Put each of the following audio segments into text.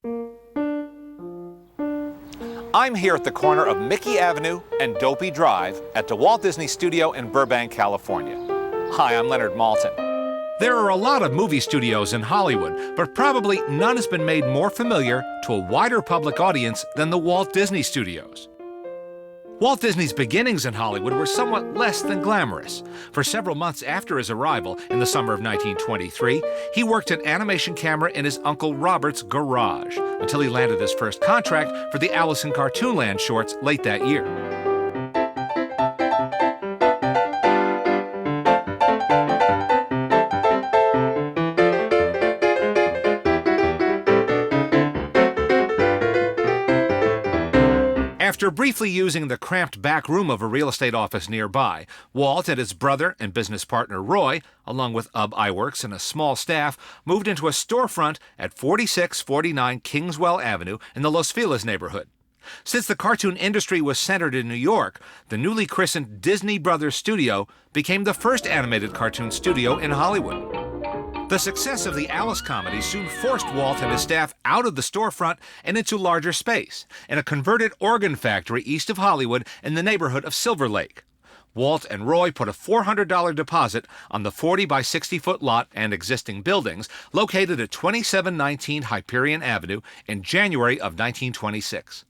I'm here at the corner of Mickey Avenue and Dopey Drive at the Walt Disney Studio in Burbank, California. Hi, I'm Leonard Maltin. There are a lot of movie studios in Hollywood, but probably none has been made more familiar to a wider public audience than the Walt Disney Studios. Walt Disney's beginnings in Hollywood were somewhat less than glamorous. For several months after his arrival in the summer of 1923, he worked an animation camera in his Uncle Robert's garage until he landed his first contract for the Alice in Cartoonland shorts late that year. After briefly using the cramped back room of a real estate office nearby, Walt and his brother and business partner Roy, along with UB Iwerks and a small staff, moved into a storefront at 4649 Kingswell Avenue in the Los Feliz neighborhood. Since the cartoon industry was centered in New York, the newly christened Disney Brothers Studio became the first animated cartoon studio in Hollywood. The success of the Alice comedy soon forced Walt and his staff out of the storefront and into larger space, in a converted organ factory east of Hollywood in the neighborhood of Silver Lake. Walt and Roy put a $400 deposit on the 40 by 60-foot lot and existing buildings located at 2719 Hyperion Avenue in January of 1926.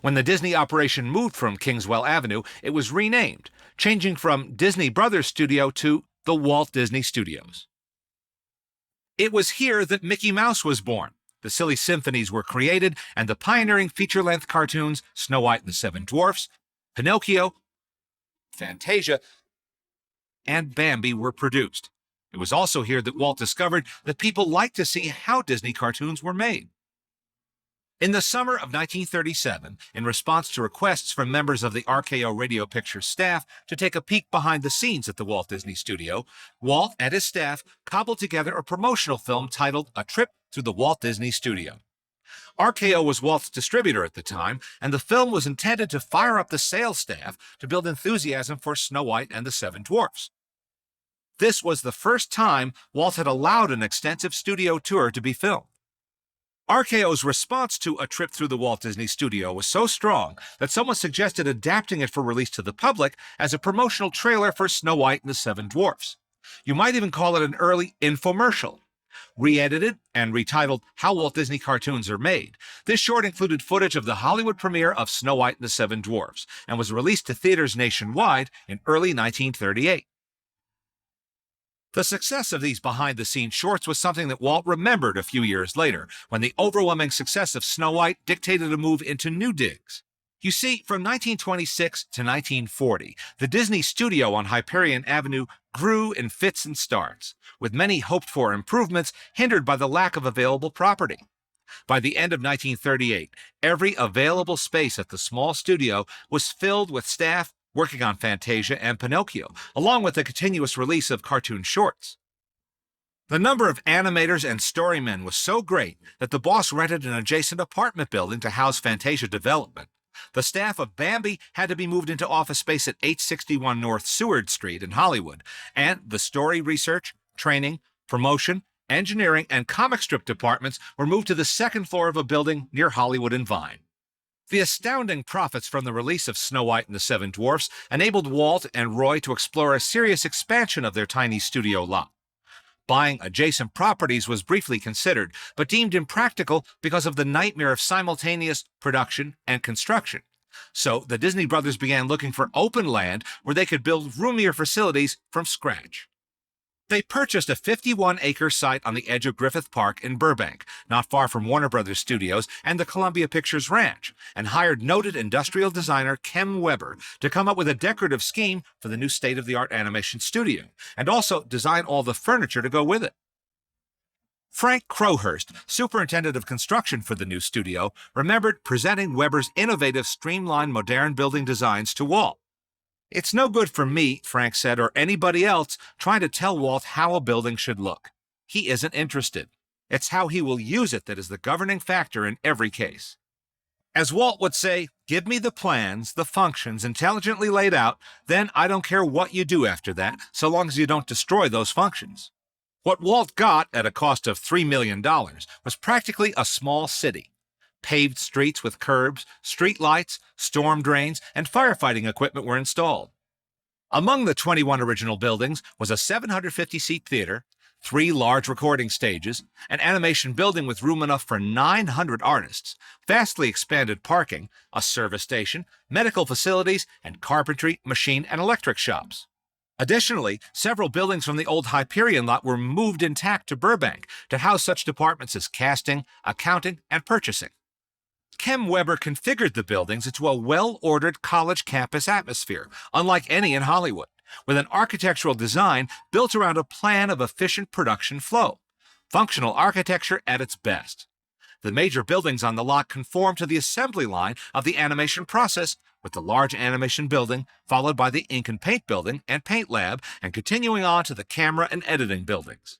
When the Disney operation moved from Kingswell Avenue, it was renamed, changing from Disney Brothers Studio to the Walt Disney Studios. It was here that Mickey Mouse was born. The silly symphonies were created, and the pioneering feature-length cartoons Snow White and the Seven Dwarfs, Pinocchio, Fantasia, and Bambi were produced. It was also here that Walt discovered that people liked to see how Disney cartoons were made. In the summer of 1937, in response to requests from members of the RKO Radio Pictures staff to take a peek behind the scenes at the Walt Disney Studio, Walt and his staff cobbled together a promotional film titled A Trip Through the Walt Disney Studio. RKO was Walt's distributor at the time, and the film was intended to fire up the sales staff to build enthusiasm for Snow White and the Seven Dwarfs. This was the first time Walt had allowed an extensive studio tour to be filmed. RKO's response to A Trip Through the Walt Disney Studio was so strong that someone suggested adapting it for release to the public as a promotional trailer for Snow White and the Seven Dwarfs. You might even call it an early infomercial. Re-edited and retitled How Walt Disney Cartoons Are Made, this short included footage of the Hollywood premiere of Snow White and the Seven Dwarfs and was released to theaters nationwide in early 1938. The success of these behind-the-scenes shorts was something that Walt remembered a few years later, when the overwhelming success of Snow White dictated a move into new digs. You see, from 1926 to 1940, the Disney Studio on Hyperion Avenue grew in fits and starts, with many hoped-for improvements hindered by the lack of available property. By the end of 1938, every available space at the small studio was filled with staff working on Fantasia and Pinocchio, along with the continuous release of cartoon shorts. The number of animators and storymen was so great that the boss rented an adjacent apartment building to house Fantasia development. The staff of Bambi had to be moved into office space at 861 North Seward Street in Hollywood, and the story research, training, promotion, engineering, and comic strip departments were moved to the second floor of a building near Hollywood and Vine. The astounding profits from the release of Snow White and the Seven Dwarfs enabled Walt and Roy to explore a serious expansion of their tiny studio lot. Buying adjacent properties was briefly considered, but deemed impractical because of the nightmare of simultaneous production and construction. So the Disney brothers began looking for open land where they could build roomier facilities from scratch. They purchased a 51-acre site on the edge of Griffith Park in Burbank, not far from Warner Brothers Studios and the Columbia Pictures Ranch, and hired noted industrial designer Kem Webber to come up with a decorative scheme for the new state-of-the-art animation studio, and also design all the furniture to go with it. Frank Crowhurst, superintendent of construction for the new studio, remembered presenting Webber's innovative, streamlined, modern building designs to Walt. "It's no good for me," Frank said, "or anybody else trying to tell Walt how a building should look. He isn't interested. It's how he will use it that is the governing factor in every case." As Walt would say, "Give me the plans, the functions intelligently laid out, then I don't care what you do after that, so long as you don't destroy those functions." What Walt got, at a cost of $3 million, was practically a small city. Paved streets with curbs, street lights, storm drains, and firefighting equipment were installed. Among the 21 original buildings was a 750-seat theater, 3 large recording stages, an animation building with room enough for 900 artists, vastly expanded parking, a service station, medical facilities, and carpentry, machine, and electric shops. Additionally, several buildings from the old Hyperion lot were moved intact to Burbank to house such departments as casting, accounting, and purchasing. Kem Webber configured the buildings into a well-ordered college campus atmosphere, unlike any in Hollywood, with an architectural design built around a plan of efficient production flow. Functional architecture at its best. The major buildings on the lot conform to the assembly line of the animation process, with the large animation building followed by the ink and paint building and paint lab, and continuing on to the camera and editing buildings.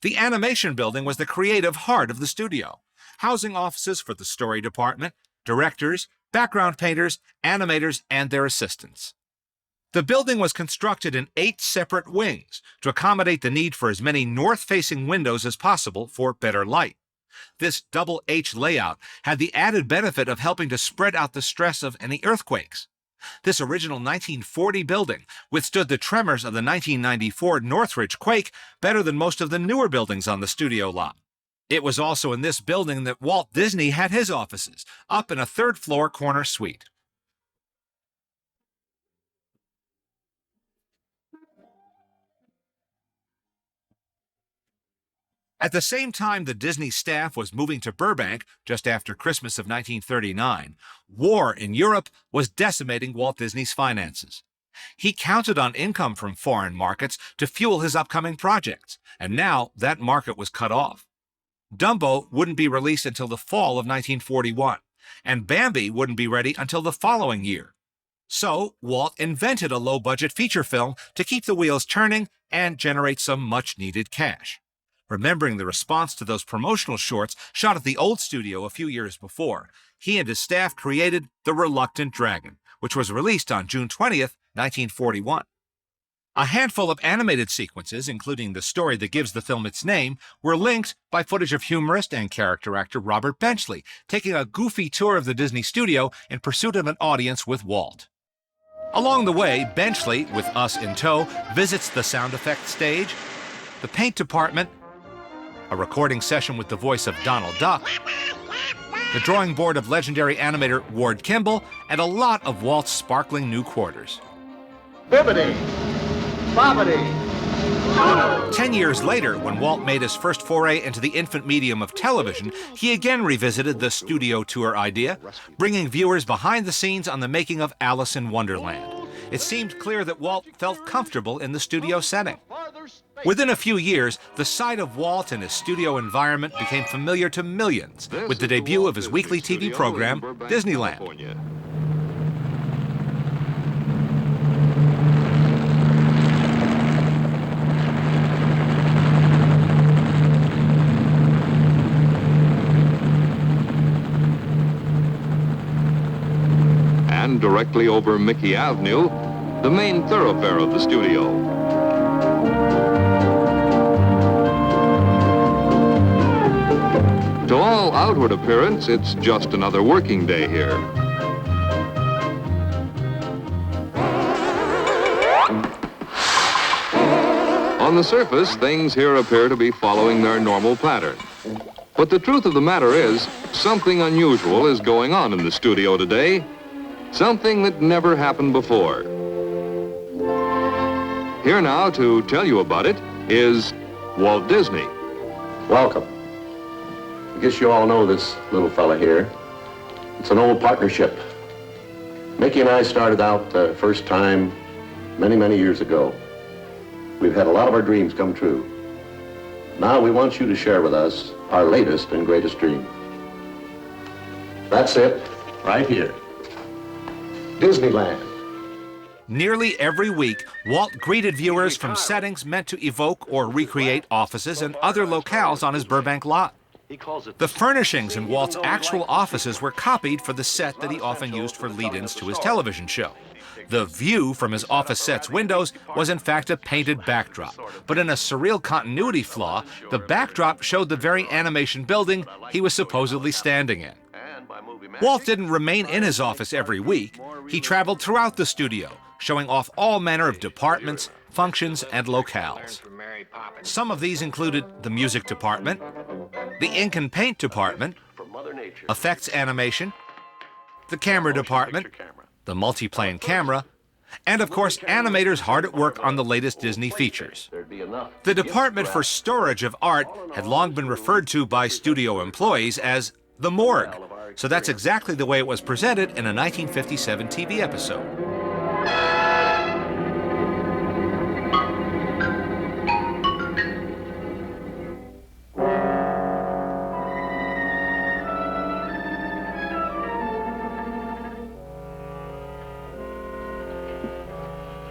The animation building was the creative heart of the studio, housing offices for the story department, directors, background painters, animators, and their assistants. The building was constructed in 8 separate wings to accommodate the need for as many north-facing windows as possible for better light. This double H layout had the added benefit of helping to spread out the stress of any earthquakes. This original 1940 building withstood the tremors of the 1994 Northridge quake better than most of the newer buildings on the studio lot. It was also in this building that Walt Disney had his offices, up in a 3rd-floor corner suite. At the same time the Disney staff was moving to Burbank, just after Christmas of 1939, war in Europe was decimating Walt Disney's finances. He counted on income from foreign markets to fuel his upcoming projects, and now that market was cut off. Dumbo wouldn't be released until the fall of 1941, and Bambi wouldn't be ready until the following year. So, Walt invented a low-budget feature film to keep the wheels turning and generate some much-needed cash. Remembering the response to those promotional shorts shot at the old studio a few years before, he and his staff created The Reluctant Dragon, which was released on June 20th, 1941. A handful of animated sequences, including the story that gives the film its name, were linked by footage of humorist and character actor Robert Benchley taking a goofy tour of the Disney studio in pursuit of an audience with Walt. Along the way, Benchley, with us in tow, visits the sound effects stage, the paint department, a recording session with the voice of Donald Duck, the drawing board of legendary animator Ward Kimball, and a lot of Walt's sparkling new quarters. Bibbidi, bobbidi. 10 years later, when Walt made his first foray into the infant medium of television, he again revisited the studio tour idea, bringing viewers behind the scenes on the making of Alice in Wonderland. It seemed clear that Walt felt comfortable in the studio setting. Within a few years, the sight of Walt and his studio environment became familiar to millions with the debut of his weekly TV program, Disneyland. And directly over Mickey Avenue, the main thoroughfare of the studio. To all outward appearance, it's just another working day here. On the surface, things here appear to be following their normal pattern. But the truth of the matter is, something unusual is going on in the studio today, something that never happened before. Here now to tell you about it is Walt Disney. Welcome. I guess you all know this little fella here. It's an old partnership. Mickey and I started out the first time many, many years ago. We've had a lot of our dreams come true. Now we want you to share with us our latest and greatest dream. That's it, right here. Disneyland. Nearly every week, Walt greeted viewers from settings meant to evoke or recreate offices and other locales on his Burbank lot. The furnishings in Walt's actual offices were copied for the set that he often used for lead-ins to his television show. The view from his office set's windows was in fact a painted backdrop, but in a surreal continuity flaw, the backdrop showed the very animation building he was supposedly standing in. Walt didn't remain in his office every week. He traveled throughout the studio, showing off all manner of departments, functions, and locales. Some of these included the music department, the ink and paint department, effects animation, the camera department, the multiplane camera, and of course animators hard at work on the latest Disney features. The department for storage of art had long been referred to by studio employees as the morgue, so that's exactly the way it was presented in a 1957 TV episode.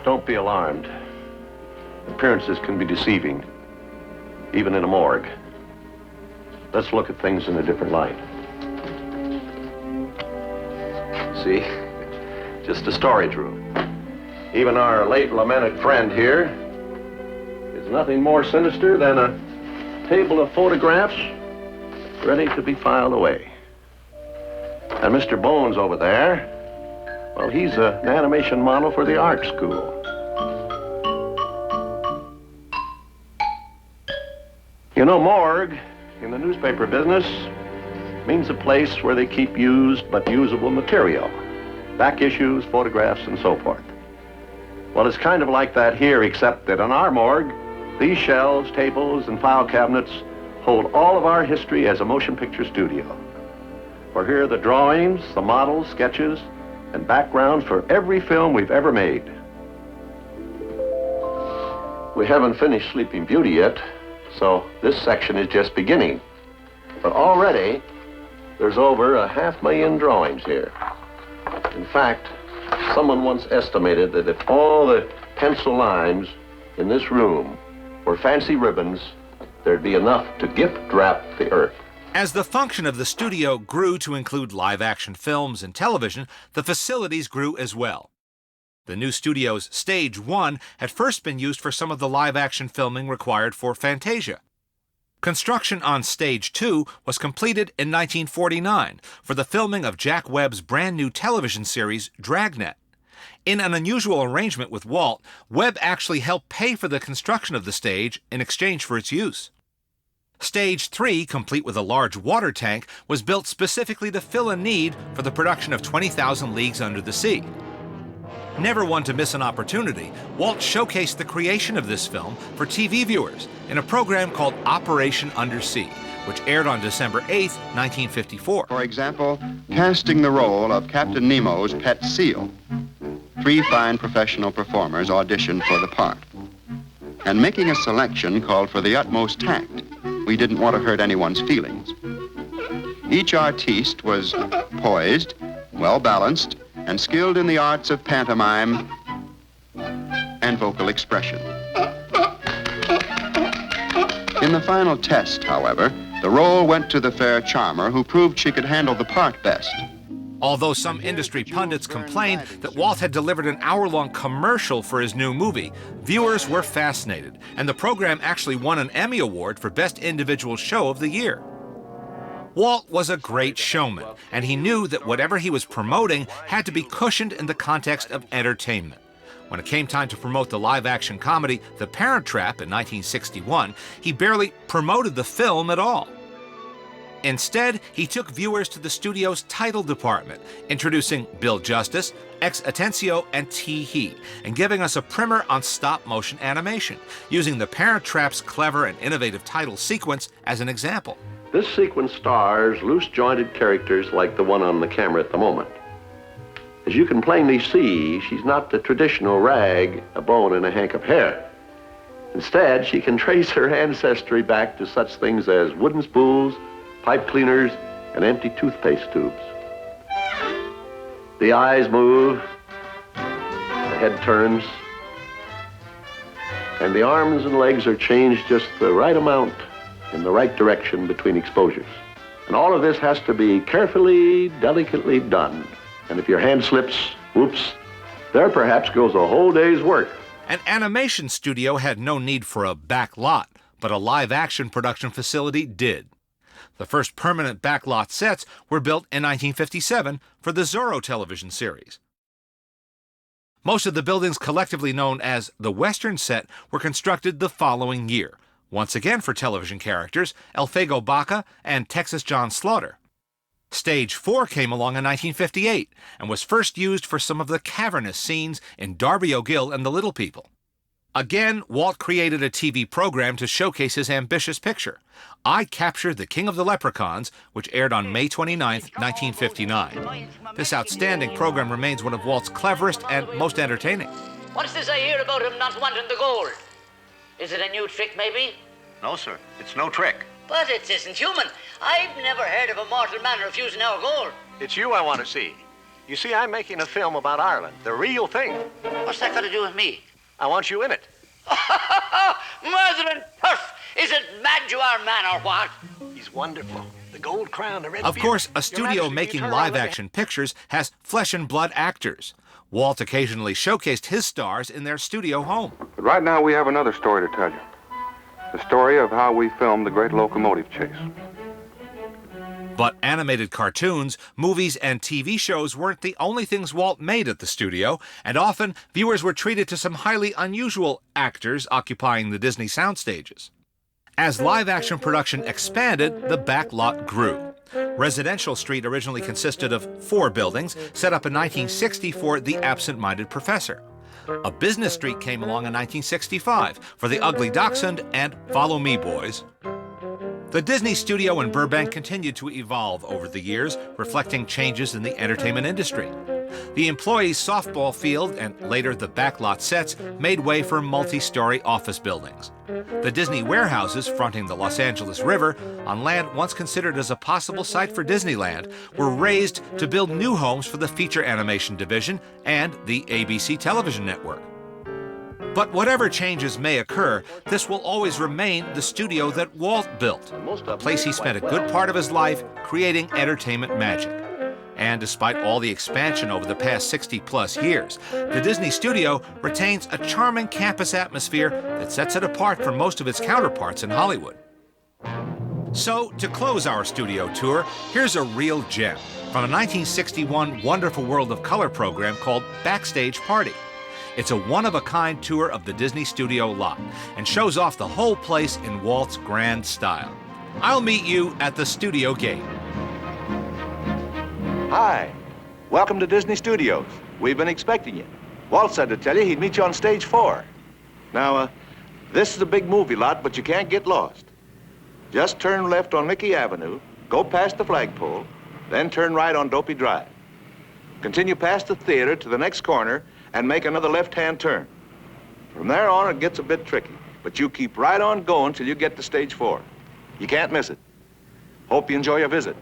Don't be alarmed. Appearances can be deceiving, even in a morgue. Let's look at things in a different light. See? Just a storage room. Even our late lamented friend here is nothing more sinister than a table of photographs ready to be filed away. And Mr. Bones over there, well, he's an animation model for the art school. You know, morgue, in the newspaper business, means a place where they keep used but usable material. Back issues, photographs, and so forth. Well, it's kind of like that here, except that in our morgue, these shelves, tables, and file cabinets hold all of our history as a motion picture studio. For here are the drawings, the models, sketches, and backgrounds for every film we've ever made. We haven't finished Sleeping Beauty yet, so this section is just beginning. But already, there's over 500,000 drawings here. In fact, someone once estimated that if all the pencil lines in this room were fancy ribbons, there'd be enough to gift wrap the earth. As the function of the studio grew to include live-action films and television, the facilities grew as well. The new studio's Stage 1 had first been used for some of the live-action filming required for Fantasia. Construction on Stage 2 was completed in 1949 for the filming of Jack Webb's brand-new television series, Dragnet. In an unusual arrangement with Walt, Webb actually helped pay for the construction of the stage in exchange for its use. Stage 3, complete with a large water tank, was built specifically to fill a need for the production of 20,000 Leagues Under the Sea. Never one to miss an opportunity, Walt showcased the creation of this film for TV viewers in a program called Operation Undersea, which aired on December 8, 1954. For example, casting the role of Captain Nemo's pet seal. 3 fine professional performers auditioned for the part. And making a selection called for the utmost tact. We didn't want to hurt anyone's feelings. Each artiste was poised, well-balanced, and skilled in the arts of pantomime and vocal expression. In the final test, however, the role went to the fair charmer who proved she could handle the part best. Although some industry pundits complained that Walt had delivered an hour-long commercial for his new movie, viewers were fascinated, and the program actually won an Emmy Award for Best Individual Show of the Year. Walt was a great showman, and he knew that whatever he was promoting had to be cushioned in the context of entertainment. When it came time to promote the live-action comedy The Parent Trap in 1961, he barely promoted the film at all. Instead, he took viewers to the studio's title department, introducing Bill Justice, Ex Atencio, and Tee-Hee, and giving us a primer on stop-motion animation, using The Parent Trap's clever and innovative title sequence as an example. This sequence stars loose-jointed characters like the one on the camera at the moment. As you can plainly see, she's not the traditional rag, a bone, and a hank of hair. Instead, she can trace her ancestry back to such things as wooden spools, pipe cleaners, and empty toothpaste tubes. The eyes move, the head turns, and the arms and legs are changed just the right amount in the right direction between exposures. And all of this has to be carefully, delicately done. And if your hand slips, whoops, There perhaps goes a whole day's work. An animation studio had no need for a back lot, but a live-action production facility did. The first permanent backlot sets were built in 1957 for the Zorro television series. Most of the buildings collectively known as the Western set were constructed the following year, once again for television characters El Fago Baca and Texas John Slaughter. Stage 4 came along in 1958 and was first used for some of the cavernous scenes in Darby O'Gill and the Little People. Again, Walt created a TV program to showcase his ambitious picture, I Captured the King of the Leprechauns, which aired on May 29, 1959. This outstanding program remains one of Walt's cleverest and most entertaining. What's this I hear about him not wanting the gold? Is it a new trick, maybe? No, sir. It's no trick. But it isn't human. I've never heard of a mortal man refusing our gold. It's you I want to see. You see, I'm making a film about Ireland, the real thing. What's that got to do with me? I want you in it. Mother and puff! Is it mad you are, man, or what? He's wonderful. The gold crown, the red Of beard. course, a studio making live-action pictures has flesh-and-blood actors. Walt occasionally showcased his stars in their studio home. But right now we have another story to tell you. The story of how we filmed the great locomotive chase. But animated cartoons, movies, and TV shows weren't the only things Walt made at the studio, and often viewers were treated to some highly unusual actors occupying the Disney sound stages. As live-action production expanded, the backlot grew. Residential Street originally consisted of 4 buildings, set up in 1960 for The Absent-Minded Professor. A business street came along in 1965 for The Ugly Dachshund and Follow Me, Boys. The Disney Studio in Burbank continued to evolve over the years, reflecting changes in the entertainment industry. The employees' softball field and later the backlot sets made way for multi-story office buildings. The Disney warehouses fronting the Los Angeles River, on land once considered as a possible site for Disneyland, were raised to build new homes for the feature animation division and the ABC television network. But whatever changes may occur, this will always remain the studio that Walt built, a place he spent a good part of his life creating entertainment magic. And despite all the expansion over the past 60-plus years, the Disney Studio retains a charming campus atmosphere that sets it apart from most of its counterparts in Hollywood. So, to close our studio tour, here's a real gem from a 1961 Wonderful World of Color program called Backstage Party. It's a one-of-a-kind tour of the Disney Studio lot and shows off the whole place in Walt's grand style. I'll meet you at the studio gate. Hi. Welcome to Disney Studios. We've been expecting you. Walt said to tell you he'd meet you on stage 4. Now, this is a big movie lot, but you can't get lost. Just turn left on Mickey Avenue, go past the flagpole, then turn right on Dopey Drive. Continue past the theater to the next corner and make another left-hand turn. From there on, it gets a bit tricky, but you keep right on going till you get to stage 4. You can't miss it. Hope you enjoy your visit.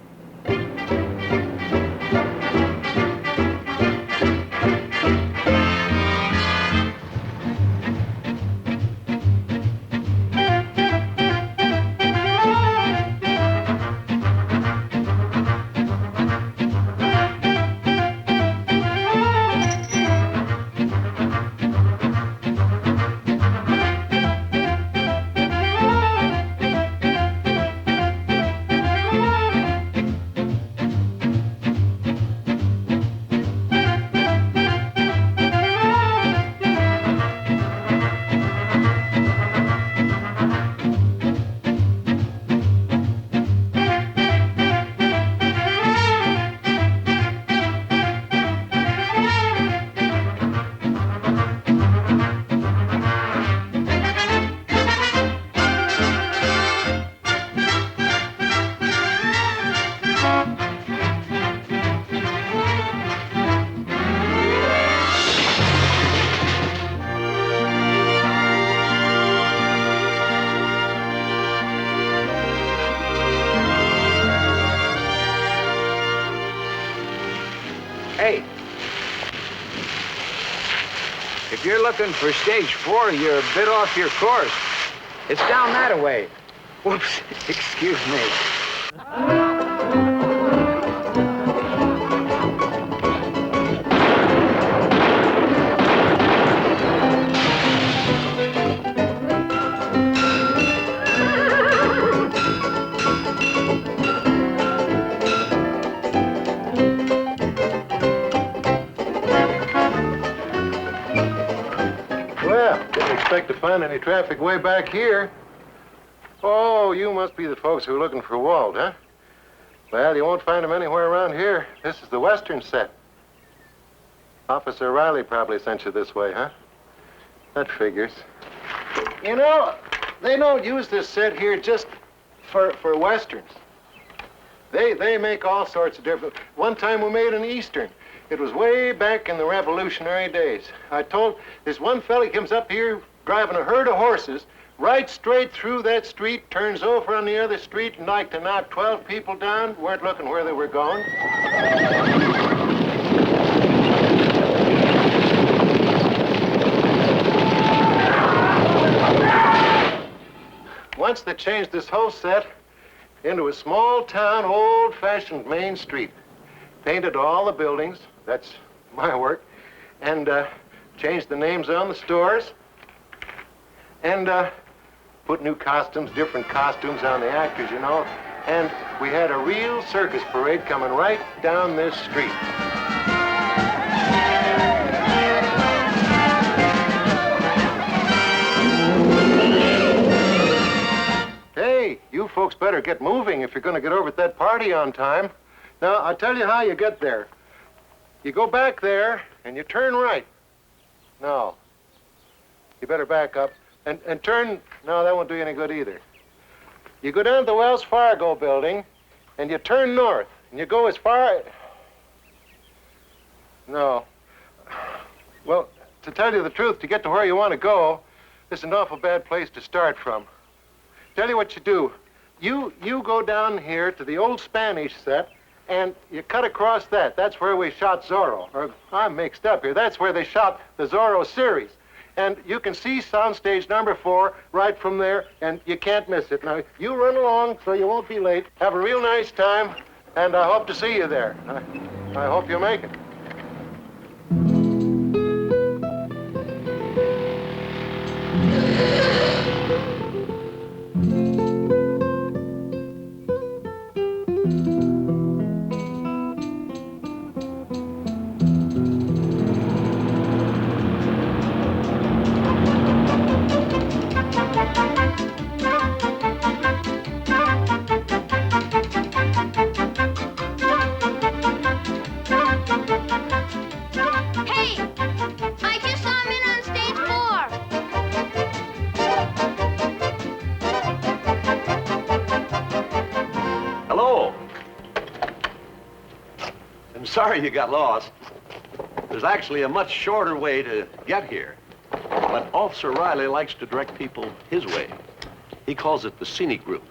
Hey, if you're looking for stage 4, you're a bit off your course. It's down that way. Whoops, excuse me. expect to find any traffic way back here. Oh, you must be the folks who are looking for Walt, huh? Well, you won't find him anywhere around here. This is the Western set. Officer Riley probably sent you this way, huh? That figures. You know, they don't use this set here just for Westerns. They make all sorts of different... One time we made an Eastern. It was way back in the Revolutionary days. I told this one fella, he comes up here driving a herd of horses, right straight through that street, turns over on the other street, and like to knock 12 people down, weren't looking where they were going. Once they changed this whole set into a small town, old-fashioned main street. Painted all the buildings, that's my work, and changed the names on the stores, and put new costumes, different costumes on the actors, you know, and we had a real circus parade coming right down this street. Hey, you folks better get moving if you're going to get over at that party on time. Now, I'll tell you how you get there. You go back there, and you turn right. No. You better back up. And turn... No, that won't do you any good either. You go down to the Wells Fargo building, and you turn north, and you go as far... No. Well, to tell you the truth, to get to where you want to go, this is an awful bad place to start from. Tell you what you do. You go down here to the old Spanish set, and you cut across that. That's where we shot Zorro. Or, I'm mixed up here. That's where they shot the Zorro series. And you can see soundstage number 4 right from there, and you can't miss it. Now, you run along so you won't be late. Have a real nice time, and I hope to see you there. I hope you make it. Sorry you got lost. There's actually a much shorter way to get here. But Officer Riley likes to direct people his way. He calls it the scenic route.